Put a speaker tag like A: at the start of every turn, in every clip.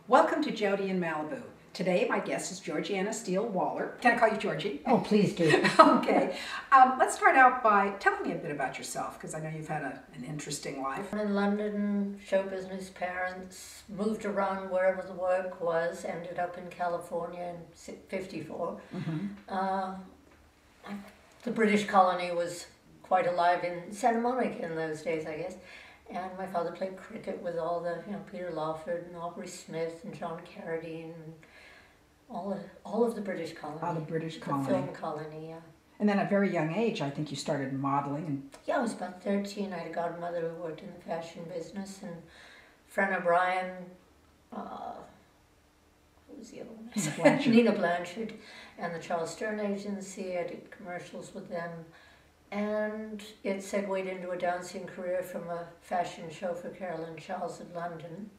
A: Welcome to Jodie in Malibu. Today my guest is Georgiana Steele-Waller. Can I call you Georgie?
B: Oh, please do.
A: Okay. Let's start out by telling me a bit about yourself, because I know you've had an interesting life.
B: In London, show business parents, moved around wherever the work was, ended up in California in '54. The British colony was quite alive in Santa Monica in those days, I guess. And my father played cricket with all the, Peter Lawford and Aubrey Smith and John Carradine and all of the British colony.
A: Oh, the British colony.
B: The film colony, yeah.
A: And then at a very young age, I think you started modeling.
B: Yeah, I was about 13. I had a godmother who worked in the fashion business, and Fran O'Brien, who was the other one? Nina Blanchard, and the Charles Stern Agency. I did commercials with them. And it segued into a dancing career from a fashion show for Carolyn Charles in London.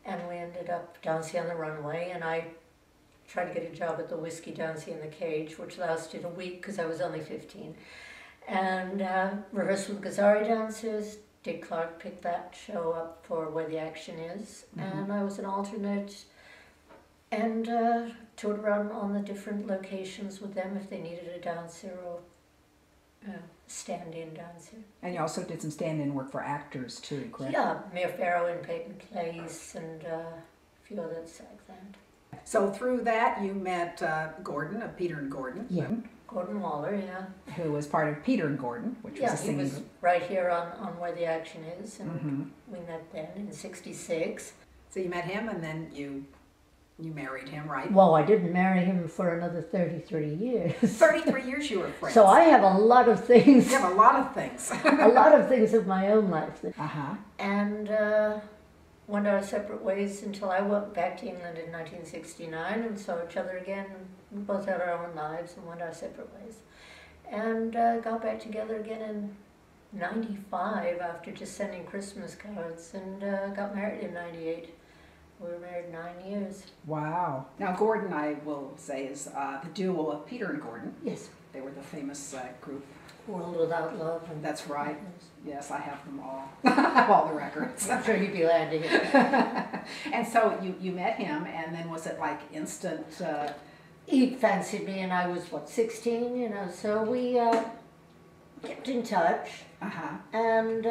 B: And we ended up dancing on the runway, and I tried to get a job at the Whiskey Dancing in the Cage, which lasted a week because I was only 15. And rehearsed with Gazzari dancers. Dick Clark picked that show up for Where the Action Is. And I was an alternate and toured around on the different locations with them if they needed a dancer or stand-in dancer.
A: And you also did some stand-in work for actors too, correct?
B: Yeah, Mia Farrow in Peyton Place and a few others like that.
A: So through that you met Gordon of Peter and Gordon.
B: Yeah, Gordon Waller, yeah.
A: Who was part of Peter and Gordon, which was a singing
B: he was
A: group.
B: right here on Where the Action Is, and we met then in '66.
A: So you met him and then you married him, right?
B: Well, I didn't marry him for another 33 years.
A: 33 years you were friends.
B: So I have a lot of things.
A: You have a lot of things.
B: A lot of things of my own life.
A: Uh-huh.
B: And went our separate ways until I went back to England in 1969 and saw each other again. We both had our own lives and went our separate ways. And got back together again in '95 after just sending Christmas cards, and got married in '98. We were married 9 years.
A: Wow. Now Gordon, I will say, is the duo of Peter and Gordon.
B: Yes.
A: They were the famous group.
B: World Without Love. And
A: that's right. Yes, I have them all. All the records.
B: I'm sure you'd be glad to hear that.
A: And so you met him, and then was it like instant?
B: He fancied me, and I was, 16, so we kept in touch. And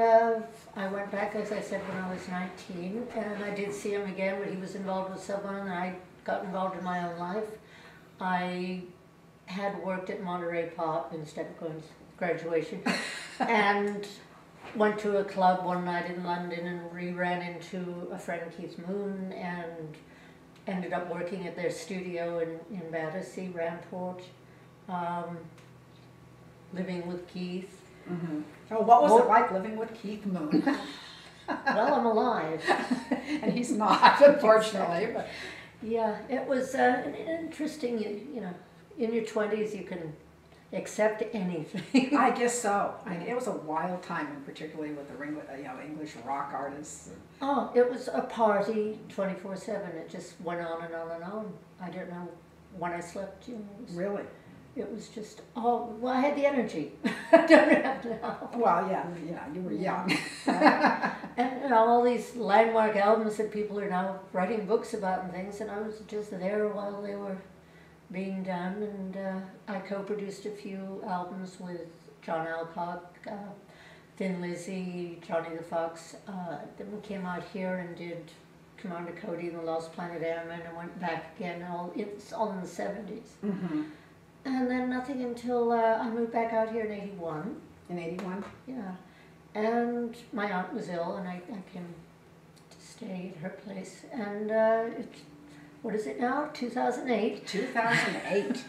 B: I went back, as I said, when I was 19, and I did see him again, but he was involved with someone, and I got involved in my own life. I had worked at Monterey Pop instead of going to graduation, and went to a club one night in London and ran into a friend, Keith Moon, and ended up working at their studio in Battersea, Ramport, living with Keith.
A: Oh, what was it like living with Keith Moon?
B: Well, I'm alive.
A: And he's not, unfortunately. But.
B: Yeah, it was an interesting, in your 20s you can accept anything.
A: I guess so. It was a wild time, and particularly with the English rock artists.
B: Oh, it was a party 24/7. It just went on and on and on. I don't know when I slept.
A: Really?
B: It was just, I had the energy. I don't have to know.
A: Well, yeah, you were young.
B: And all these landmark albums that people are now writing books about and things, and I was just there while they were being done, and I co-produced a few albums with John Alcock, Thin Lizzy, Johnny the Fox. Then we came out here and did Commander Cody and the Lost Planet Airmen, and went back again, it's all in the '70s. And then nothing until I moved back out here in '81.
A: In '81?
B: Yeah. And my aunt was ill, and I came to stay at her place. And what is it now? 2008?
A: 2008.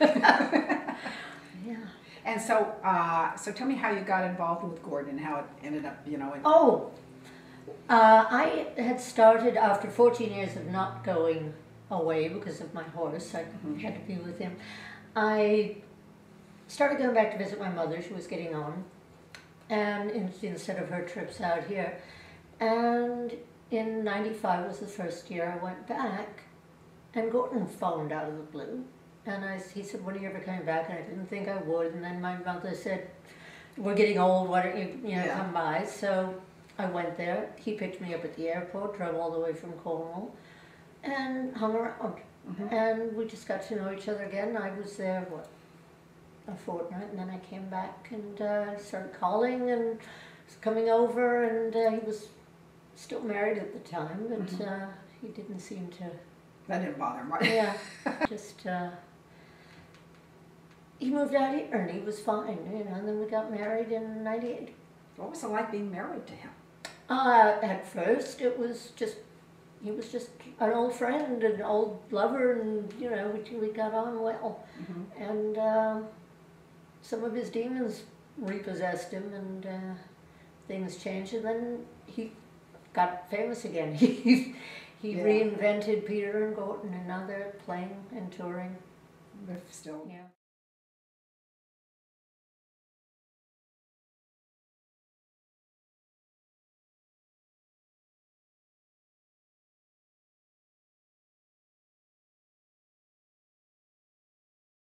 B: Yeah.
A: And so, so tell me how you got involved with Gordon, how it ended up,
B: I had started after 14 years of not going away because of my horse. I had to be with him. I started going back to visit my mother. She was getting on, and instead of her trips out here. And in '95 was the first year I went back, and Gordon phoned out of the blue. And he said, "When are you ever coming back?" And I didn't think I would. And then my mother said, "We're getting old, why don't you, come by?" So I went there. He picked me up at the airport, drove all the way from Cornwall. and hung around. And we just got to know each other again. I was there, what, a fortnight, and then I came back and started calling and was coming over, and he was still married at the time, but he didn't seem to...
A: That didn't bother him, right?
B: Yeah, just... he moved out here and he was fine, you know, and then we got married in '98.
A: What was it like being married to him?
B: At first it was just, he was just an old friend, an old lover, and, you know, we got on well. And some of his demons repossessed him, and things changed, and then he got famous again. He reinvented Peter and Gordon, and now they're playing and touring.
A: They're still...
B: Yeah.